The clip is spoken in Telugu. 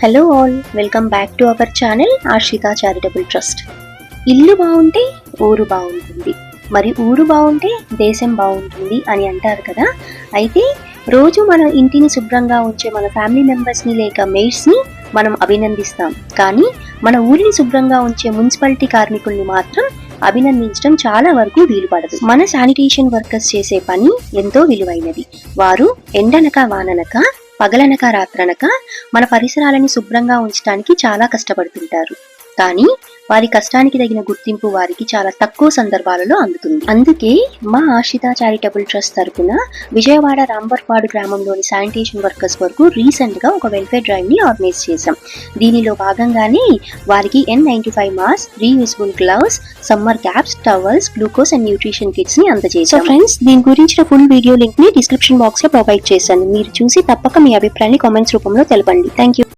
Hello all, welcome back to our channel ఆశ్రిత చారిటబుల్ ట్రస్ట్. ఇల్లు బాగుంటే ఊరు బాగుంటుంది, మరి ఊరు బాగుంటే దేశం బాగుంటుంది అని అంటారు కదా. అయితే రోజు మన ఇంటిని శుభ్రంగా ఉంచే మన ఫ్యామిలీ మెంబర్స్ని లేక మెయిడ్స్ని మనం అభినందిస్తాం, కానీ మన ఊరిని శుభ్రంగా ఉంచే మున్సిపాలిటీ కార్మికుల్ని మాత్రం అభినందించడం చాలా వరకు వీలు పడదు. మన శానిటేషన్ వర్కర్స్ చేసే పని ఎంతో విలువైనది. వారు ఎండనక వాననక పగలనక రాత్రనక మన పరిసరాలని శుభ్రంగా ఉంచడానికి చాలా కష్టపడుతుంటారు. కానీ వారి కష్టానికి తగిన గుర్తింపు వారికి చాలా తక్కువ సందర్భాలలో అందుతుంది. అందుకే మా ఆశ్రిత చారిటబుల్ ట్రస్ట్ తరఫున విజయవాడ రాంబర్పాడు గ్రామంలోని శానిటేషన్ వర్కర్స్ వరకు రీసెంట్ గా ఒక వెల్ఫేర్ డ్రైవ్ ని ఆర్గనైజ్ చేశాం. దీనిలో భాగంగానే వారికి N95 mask, reusable gloves, summer caps, towels, glucose and nutrition kits ని అందజేశాం. సో ఫ్రెండ్స్, దీని గురించిన ఫుల్ వీడియో లింక్ ని డిస్క్రిప్షన్ బాక్స్ లో ప్రొవైడ్ చేశాను. మీరు చూసి తప్పక మీ అభిప్రాయాన్ని కామెంట్స్ రూపంలో తెలపండి. Thank you.